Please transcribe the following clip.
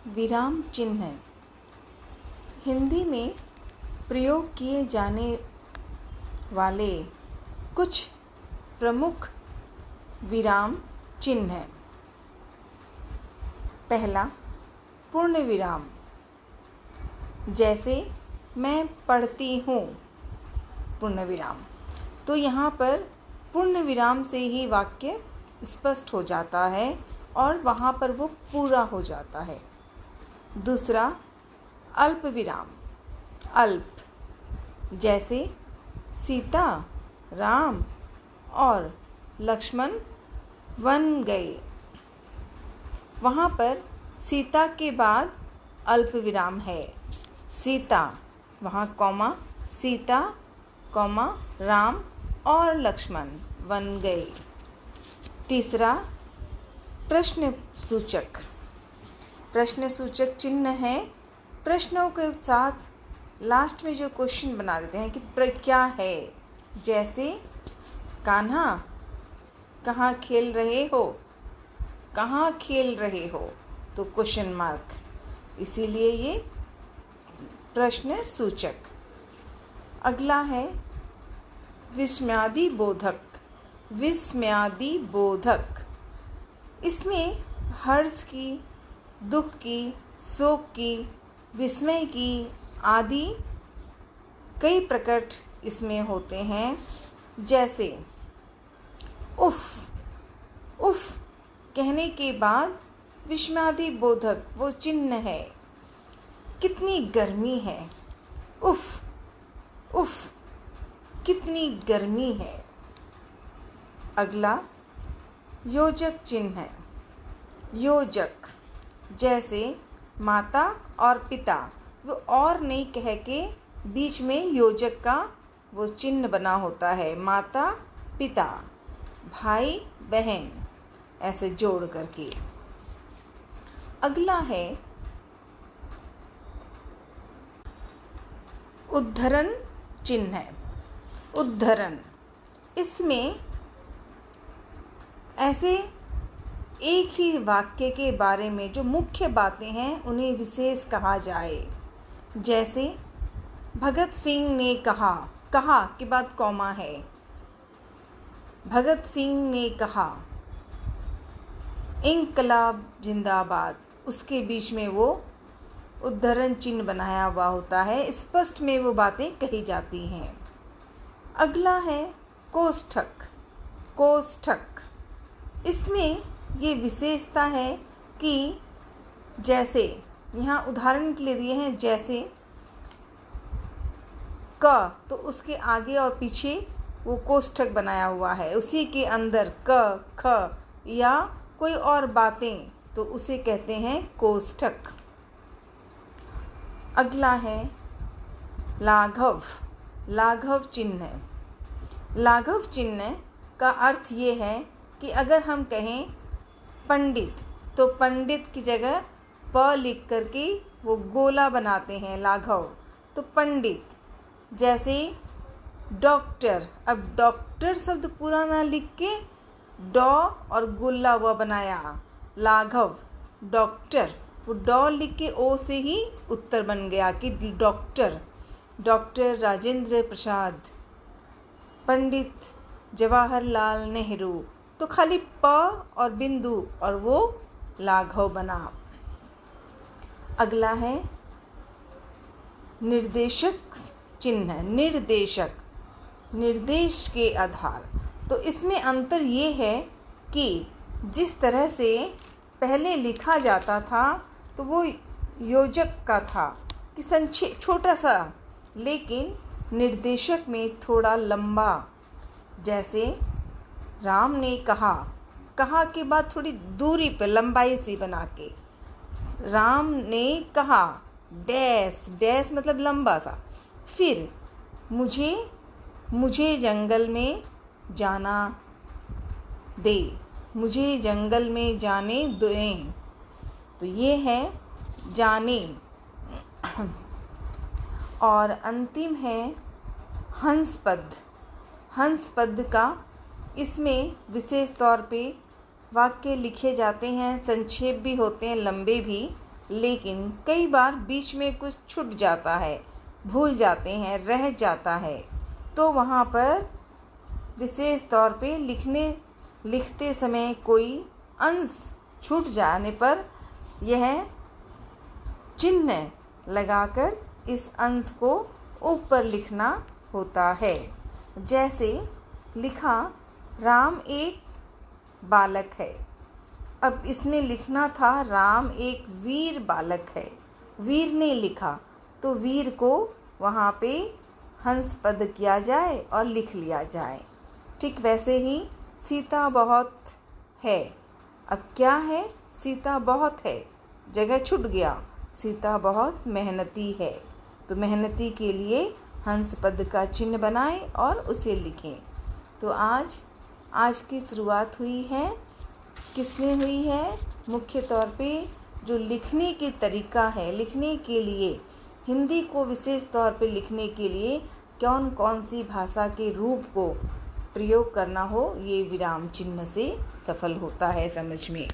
विराम चिन्ह हिंदी में प्रयोग किए जाने वाले कुछ प्रमुख विराम चिन्ह हैं। पहला, पूर्ण विराम। जैसे मैं पढ़ती हूँ, पूर्ण विराम। तो यहाँ पर पूर्ण विराम से ही वाक्य स्पष्ट हो जाता है और वहाँ पर वो पूरा हो जाता है। दूसरा, अल्प विराम। अल्प, जैसे सीता, राम और लक्ष्मण वन गए। वहाँ पर सीता के बाद अल्प विराम है। सीता, वहाँ कॉमा, सीता कॉमा राम और लक्ष्मण वन गए। तीसरा, प्रश्न सूचक। प्रश्न सूचक चिन्ह है प्रश्नों के साथ लास्ट में जो क्वेश्चन बना देते हैं कि क्या है। जैसे कान्हा, कहाँ खेल रहे हो, कहाँ खेल रहे हो, तो क्वेश्चन मार्क, इसीलिए ये प्रश्न सूचक। अगला है विस्मयादि बोधक। विस्मयादि बोधक, इसमें हर्ष की, दुख की, शोक की, विस्मय की आदि कई प्रकट इसमें होते हैं। जैसे उफ, उफ कहने के बाद विस्मयादि बोधक वो चिन्ह है। कितनी गर्मी है, उफ उफ कितनी गर्मी है। अगला योजक चिन्ह है। योजक, जैसे माता और पिता, वो और नहीं कह के बीच में योजक का वो चिन्ह बना होता है। माता पिता, भाई बहन, ऐसे जोड़ करके। अगला है उद्धरण चिन्ह है। उद्धरण, इसमें ऐसे एक ही वाक्य के बारे में जो मुख्य बातें हैं उन्हें विशेष कहा जाए। जैसे भगत सिंह ने कहा, कहा के बाद कॉमा है। भगत सिंह ने कहा, इंकलाब जिंदाबाद, उसके बीच में वो उद्धरण चिन्ह बनाया हुआ होता है। स्पष्ट में वो बातें कही जाती हैं। अगला है कोष्ठक। कोष्ठक, इसमें ये विशेषता है कि जैसे यहाँ उदाहरण के लिए दिए हैं, जैसे क, तो उसके आगे और पीछे वो कोष्ठक बनाया हुआ है। उसी के अंदर क, ख या कोई और बातें, तो उसे कहते हैं कोष्ठक। अगला है लाघव। लाघव चिन्ह। लाघव चिन्ह का अर्थ ये है कि अगर हम कहें पंडित, तो पंडित की जगह प लिख करके वो गोला बनाते हैं लाघव, तो पंडित। जैसे डॉक्टर, अब डॉक्टर शब्द पूरा ना लिख के डॉ और गोला हुआ बनाया, लाघव डॉक्टर, वो डॉ लिख के ओ से ही उत्तर बन गया कि डॉक्टर। डॉक्टर राजेंद्र प्रसाद, पंडित जवाहरलाल नेहरू, तो खाली प और बिंदु और वो लाघव बना। अगला है निर्देशक चिन्ह। निर्देशक, निर्देश के आधार। तो इसमें अंतर ये है कि जिस तरह से पहले लिखा जाता था तो वो योजक का था कि संक्षेप छोटा सा, लेकिन निर्देशक में थोड़ा लंबा। जैसे राम ने कहा, कहा के बाद थोड़ी दूरी पर लंबाई सी बना के, राम ने कहा डैश, डैश मतलब लंबा सा। फिर मुझे जंगल में जाना दे, मुझे जंगल में जाने दें, तो ये है जाने। और अंतिम है हंस पद। हंस पद का, इसमें विशेष तौर पे वाक्य लिखे जाते हैं, संक्षेप भी होते हैं, लंबे भी। लेकिन कई बार बीच में कुछ छूट जाता है, भूल जाते हैं, रह जाता है, तो वहाँ पर विशेष तौर पे लिखते समय कोई अंश छूट जाने पर यह चिन्ह लगाकर इस अंश को ऊपर लिखना होता है। जैसे लिखा, राम एक बालक है। अब इसमें लिखना था राम एक वीर बालक है। वीर ने लिखा तो वीर को वहाँ पे हंस पद किया जाए और लिख लिया जाए। ठीक वैसे ही सीता बहुत है। अब क्या है? सीता बहुत है, जगह छूट गया। सीता बहुत मेहनती है, तो मेहनती के लिए हंस पद का चिन्ह बनाएं और उसे लिखें। तो आज की शुरुआत हुई है, किसमें हुई है? मुख्य तौर पे जो लिखने की तरीका है, लिखने के लिए हिंदी को विशेष तौर पे लिखने के लिए कौन कौन सी भाषा के रूप को प्रयोग करना हो, ये विराम चिन्ह से सफल होता है समझ में।